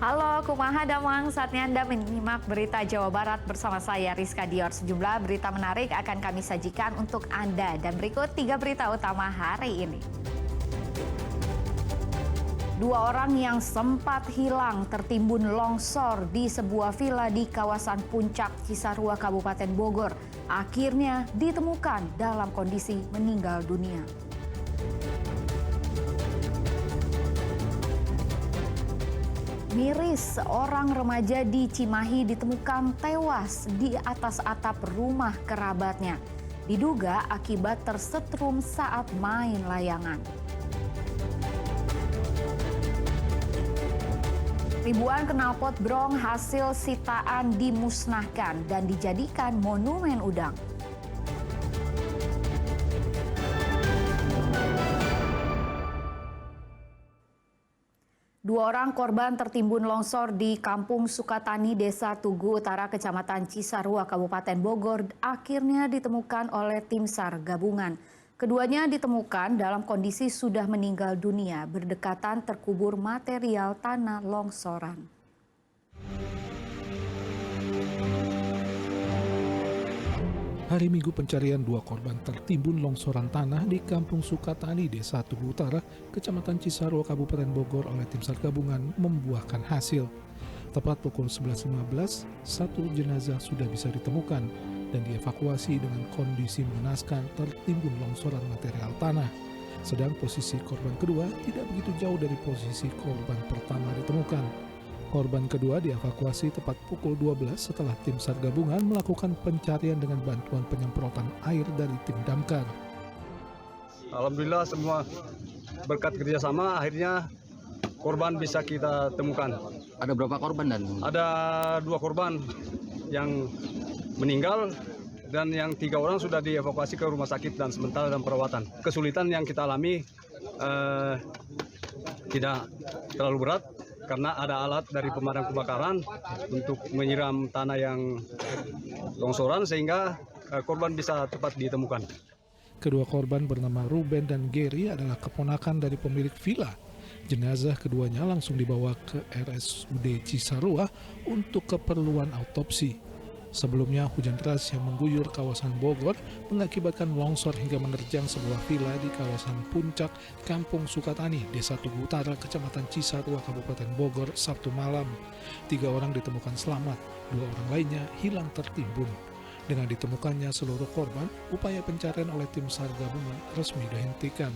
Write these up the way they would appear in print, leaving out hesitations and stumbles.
Halo, kumaha damang, saatnya Anda menyimak berita Jawa Barat bersama saya Rizka Dior. Sejumlah berita menarik akan kami sajikan untuk Anda dan berikut 3 berita utama hari ini. 2 orang yang sempat hilang tertimbun longsor di sebuah villa di kawasan Puncak Cisarua, Kabupaten Bogor, akhirnya ditemukan dalam kondisi meninggal dunia. Miris, seorang remaja di Cimahi ditemukan tewas di atas atap rumah kerabatnya. Diduga akibat tersetrum saat main layangan. Ribuan knalpot brong hasil sitaan dimusnahkan dan dijadikan monumen udang. Dua orang korban tertimbun longsor di Kampung Sukatani, Desa Tugu Utara, Kecamatan Cisarua, Kabupaten Bogor, akhirnya ditemukan oleh tim SAR gabungan. Keduanya ditemukan dalam kondisi sudah meninggal dunia, berdekatan terkubur material tanah longsoran. Hari Minggu pencarian 2 korban tertimbun longsoran tanah di Kampung Sukatani, Desa Tugu Utara, Kecamatan Cisarua, Kabupaten Bogor oleh tim SAR gabungan membuahkan hasil. Tepat pukul 11.15, 1 jenazah sudah bisa ditemukan dan dievakuasi dengan kondisi mengenaskan tertimbun longsoran material tanah. Sedang posisi korban kedua tidak begitu jauh dari posisi korban pertama ditemukan. Korban kedua dievakuasi tepat pukul 12 setelah tim SAR gabungan melakukan pencarian dengan bantuan penyemprotan air dari tim damkar. Alhamdulillah semua berkat kerjasama akhirnya korban bisa kita temukan. Ada berapa korban dan? Ada 2 korban yang meninggal dan yang 3 orang sudah dievakuasi ke rumah sakit dan sementara dalam perawatan. Kesulitan yang kita alami tidak terlalu berat karena ada alat dari pemadam kebakaran untuk menyiram tanah yang longsoran sehingga korban bisa cepat ditemukan. Kedua korban bernama Ruben dan Gary adalah keponakan dari pemilik villa. Jenazah keduanya langsung dibawa ke RSUD Cisarua untuk keperluan autopsi. Sebelumnya hujan deras yang mengguyur kawasan Bogor mengakibatkan longsor hingga menerjang sebuah villa di kawasan Puncak, Kampung Sukatani, Desa Tugu Utara, Kecamatan Cisarua, Kabupaten Bogor, Sabtu malam. 3 orang ditemukan selamat, 2 orang lainnya hilang tertimbun. Dengan ditemukannya seluruh korban, upaya pencarian oleh tim SAR gabungan resmi dihentikan.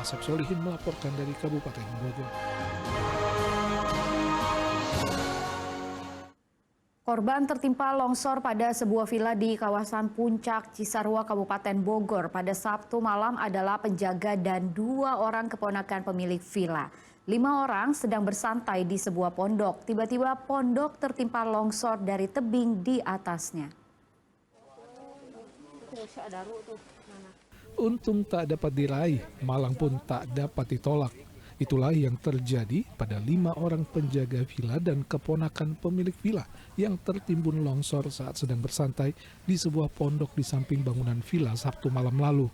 Asep Solihin melaporkan dari Kabupaten Bogor. Korban tertimpa longsor pada sebuah villa di kawasan Puncak Cisarua, Kabupaten Bogor pada Sabtu malam adalah penjaga dan 2 orang keponakan pemilik villa. 5 orang sedang bersantai di sebuah pondok. Tiba-tiba pondok tertimpa longsor dari tebing di atasnya. Untung tak dapat diraih, malang pun tak dapat ditolak. Itulah yang terjadi pada 5 orang penjaga villa dan keponakan pemilik villa yang tertimbun longsor saat sedang bersantai di sebuah pondok di samping bangunan villa Sabtu malam lalu.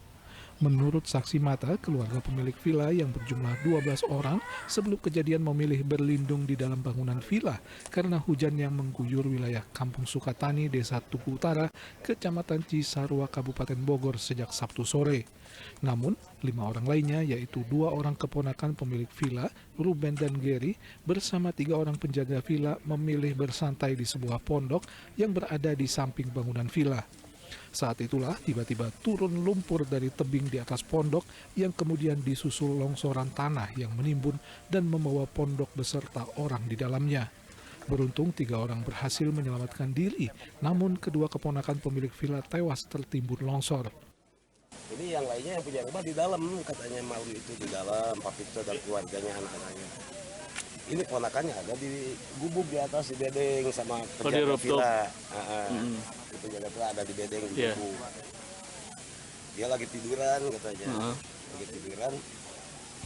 Menurut saksi mata, keluarga pemilik villa yang berjumlah 12 orang sebelum kejadian memilih berlindung di dalam bangunan villa karena hujan yang mengguyur wilayah Kampung Sukatani, Desa Tugu Utara, Kecamatan Cisarua, Kabupaten Bogor sejak Sabtu sore. Namun, 5 orang lainnya yaitu 2 orang keponakan pemilik villa, Ruben dan Gary, bersama 3 orang penjaga villa memilih bersantai di sebuah pondok yang berada di samping bangunan villa. Saat itulah tiba-tiba turun lumpur dari tebing di atas pondok yang kemudian disusul longsoran tanah yang menimbun dan membawa pondok beserta orang di dalamnya. Beruntung 3 orang berhasil menyelamatkan diri, namun kedua keponakan pemilik villa tewas tertimbun longsor. Ini yang lainnya yang punya rumah di dalam, katanya malu itu di dalam, Papito dan keluarganya, anak-anaknya. Ini ponakannya ada di gubuk di atas di bedeng sama penjaga villa. Penjaga villa ada di bedeng di gubuk. Dia lagi tiduran katanya, lagi tiduran.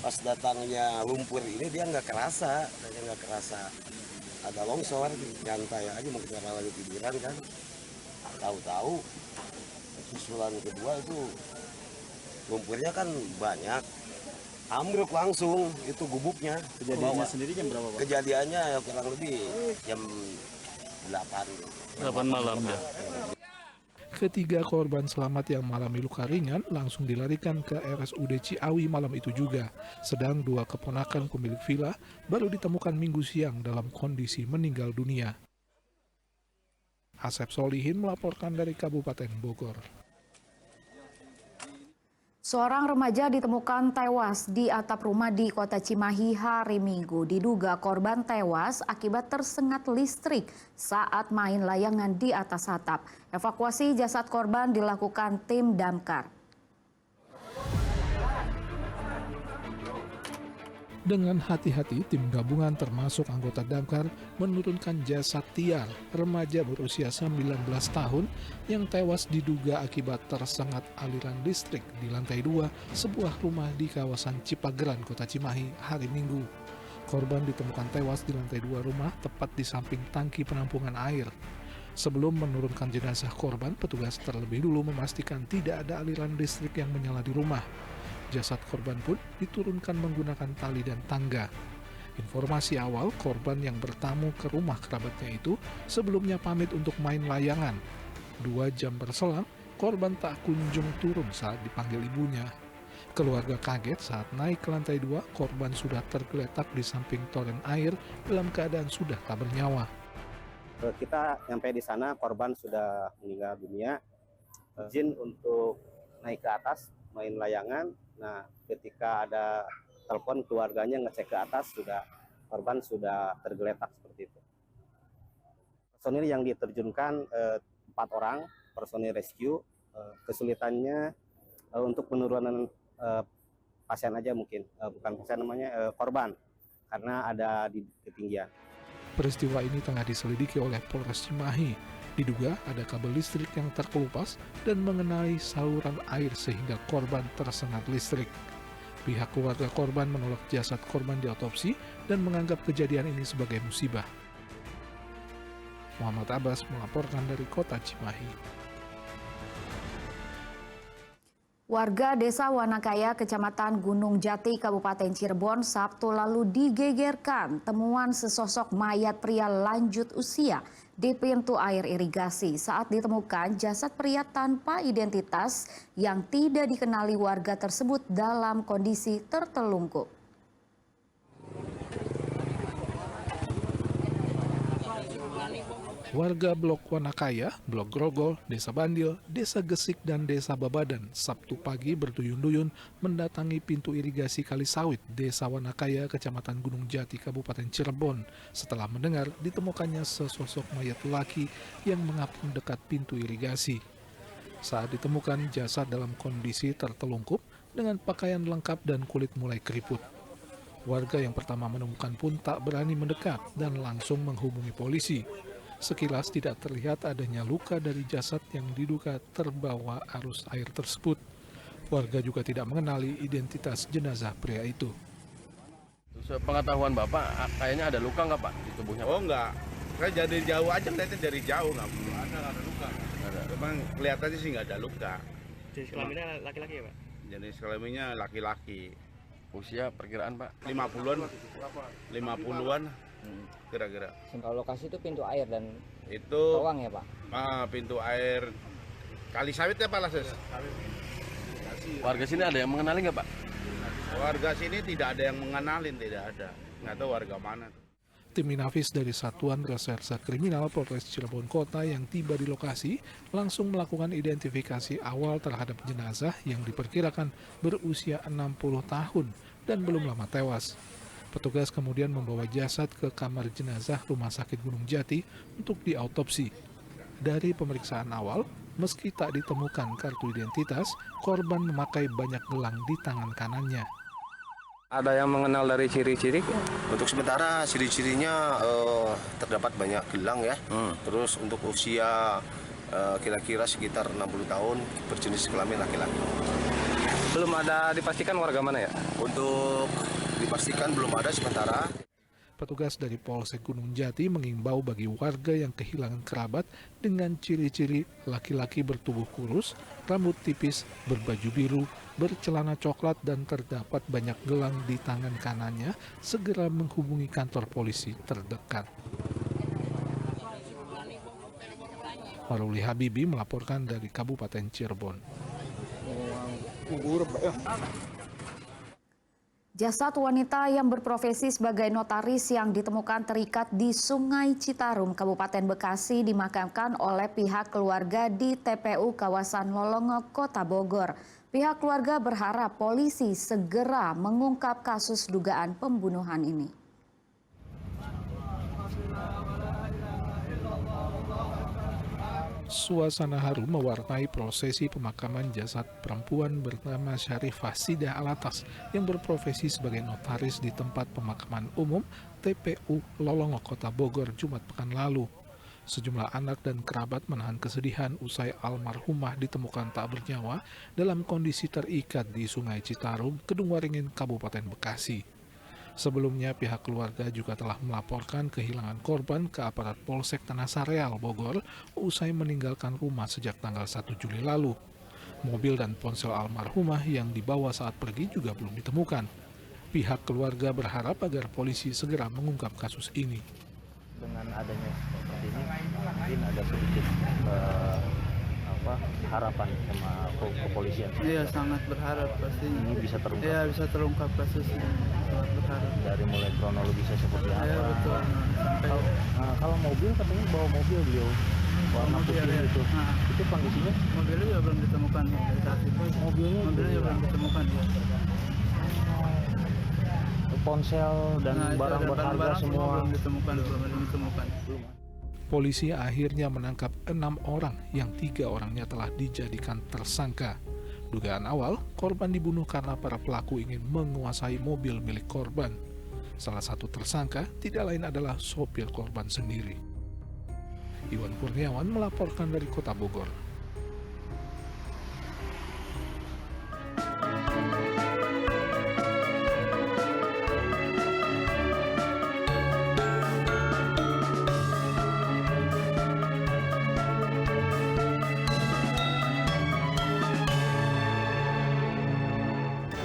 Pas datangnya lumpur ini dia nggak kerasa, katanya nggak kerasa ada longsor, nyantai aja mau kita lagi tiduran kan. Tahu-tahu susulan kedua itu lumpurnya kan banyak. ambruk langsung itu gubuknya. Kejadiannya sendiri jam berapa, Pak? Kejadiannya ya kurang lebih jam 8. 8 malam ya. Ketiga korban selamat yang mengalami luka ringan langsung dilarikan ke RSUD Ciawi malam itu juga. Sedang 2 keponakan pemilik villa baru ditemukan Minggu siang dalam kondisi meninggal dunia. Asep Solihin melaporkan dari Kabupaten Bogor. Seorang remaja ditemukan tewas di atap rumah di Kota Cimahi hari Minggu. Diduga korban tewas akibat tersengat listrik saat main layangan di atas atap. Evakuasi jasad korban dilakukan tim damkar. Dengan hati-hati, tim gabungan termasuk anggota damkar menurunkan jasad Tiar, remaja berusia 19 tahun yang tewas diduga akibat tersengat aliran listrik di lantai 2 sebuah rumah di kawasan Cipageran, Kota Cimahi hari Minggu. Korban ditemukan tewas di lantai 2 rumah tepat di samping tangki penampungan air. Sebelum menurunkan jenazah korban, petugas terlebih dulu memastikan tidak ada aliran listrik yang menyala di rumah. Jasad korban pun diturunkan menggunakan tali dan tangga. Informasi awal, korban yang bertamu ke rumah kerabatnya itu sebelumnya pamit untuk main layangan. 2 jam berselang, korban tak kunjung turun saat dipanggil ibunya. Keluarga kaget saat naik ke lantai 2, korban sudah tergeletak di samping toren air dalam keadaan sudah tak bernyawa. Kita sampai di sana, korban sudah meninggal dunia. Izin untuk naik ke atas, main layangan. Nah, ketika ada telepon keluarganya ngecek ke atas, korban sudah tergeletak seperti itu. Personil yang diterjunkan 4 orang, personil rescue. Kesulitannya untuk penurunan pasien aja mungkin, bukan pasien namanya korban, karena ada di ketinggian. Peristiwa ini tengah diselidiki oleh Polres Cimahi. Diduga ada kabel listrik yang terkelupas dan mengenai saluran air sehingga korban tersengat listrik. Pihak keluarga korban menolak jasad korban diotopsi dan menganggap kejadian ini sebagai musibah. Muhammad Abbas melaporkan dari Kota Cimahi. Warga Desa Wanakaya, Kecamatan Gunung Jati, Kabupaten Cirebon, Sabtu lalu digegerkan temuan sesosok mayat pria lanjut usia di pintu air irigasi. Saat ditemukan jasad pria tanpa identitas yang tidak dikenali warga tersebut dalam kondisi tertelungkup. Warga Blok Wanakaya, Blok Grogol, Desa Bandil, Desa Gesik, dan Desa Babadan Sabtu pagi berduyun-duyun mendatangi pintu irigasi Kali Sawit, Desa Wanakaya, Kecamatan Gunung Jati, Kabupaten Cirebon, setelah mendengar ditemukannya sesosok mayat laki yang mengapung dekat pintu irigasi. Saat ditemukan, jasad dalam kondisi tertelungkup dengan pakaian lengkap dan kulit mulai keriput. Warga yang pertama menemukan pun tak berani mendekat dan langsung menghubungi polisi. Sekilas tidak terlihat adanya luka dari jasad yang diduga terbawa arus air tersebut. Warga juga tidak mengenali identitas jenazah pria itu. Pengetahuan Bapak, kayaknya ada luka nggak Pak di tubuhnya? Oh enggak, saya dari jauh aja ngeliatnya dari jauh nggak ada luka. Memang kelihatannya sih nggak ada luka. Jenis kelaminnya laki-laki ya Pak? Jenis kelaminnya laki-laki. Usia perkiraan Pak? 50-an kira-kira. Kalau lokasi itu pintu air dan Itu terowong ya Pak? Pintu air Kali Sawit ya Pak Lases? Warga sini ada yang mengenali nggak Pak? Warga sini tidak ada yang mengenalin, tidak ada. Nggak tahu warga mana. Tim Inafis dari Satuan Reserse Kriminal Polres Cirebon Kota yang tiba di lokasi langsung melakukan identifikasi awal terhadap jenazah yang diperkirakan berusia 60 tahun dan belum lama tewas. Petugas kemudian membawa jasad ke kamar jenazah Rumah Sakit Gunung Jati untuk diautopsi. Dari pemeriksaan awal, meski tak ditemukan kartu identitas, korban memakai banyak gelang di tangan kanannya. Ada yang mengenal dari ciri-ciri? Untuk sementara ciri-cirinya terdapat banyak gelang ya. Terus untuk usia kira-kira sekitar 60 tahun, berjenis kelamin laki-laki. Belum ada dipastikan warga mana ya? Untuk dipastikan belum ada sementara. Petugas dari Polsek Gunung Jati mengimbau bagi warga yang kehilangan kerabat dengan ciri-ciri laki-laki bertubuh kurus, rambut tipis, berbaju biru, bercelana coklat dan terdapat banyak gelang di tangan kanannya segera menghubungi kantor polisi terdekat. Maruli Habibi melaporkan dari Kabupaten Cirebon. Jasad wanita yang berprofesi sebagai notaris yang ditemukan terikat di Sungai Citarum, Kabupaten Bekasi dimakamkan oleh pihak keluarga di TPU kawasan Lolongo, Kota Bogor. Pihak keluarga berharap polisi segera mengungkap kasus dugaan pembunuhan ini. Suasana haru mewarnai prosesi pemakaman jasad perempuan bernama Syarifah Sidah Alatas yang berprofesi sebagai notaris di tempat pemakaman umum TPU Lolongo, Kota Bogor, Jumat pekan lalu. Sejumlah anak dan kerabat menahan kesedihan usai almarhumah ditemukan tak bernyawa dalam kondisi terikat di Sungai Citarum, Kedungwaringin, Kabupaten Bekasi. Sebelumnya pihak keluarga juga telah melaporkan kehilangan korban ke aparat Polsek Tanah Sareal, Bogor, usai meninggalkan rumah sejak tanggal 1 Juli lalu. Mobil dan ponsel almarhumah yang dibawa saat pergi juga belum ditemukan. Pihak keluarga berharap agar polisi segera mengungkap kasus ini. Dengan adanya seperti ini, mungkin ada sedikit harapan sama kepolisian. Iya, sangat berharap pasti. Ini bisa terungkap. Iya, bisa terungkap kasusnya. Sangat berharap. Dari mulai kronologisnya seperti apa. Iya, betul. Kalau mobil katanya bawa mobil beliau warna putih ya. itu. Itu kondisinya? Mobilnya juga belum ditemukan dari saat itu. Mobilnya juga belum ditemukan. Ya. Ponsel dan barang berharga semua belum ditemukan. Polisi akhirnya menangkap 6 orang yang 3 orangnya telah dijadikan tersangka. Dugaan awal, korban dibunuh karena para pelaku ingin menguasai mobil milik korban. Salah satu tersangka tidak lain adalah sopir korban sendiri. Iwan Kurniawan melaporkan dari Kota Bogor.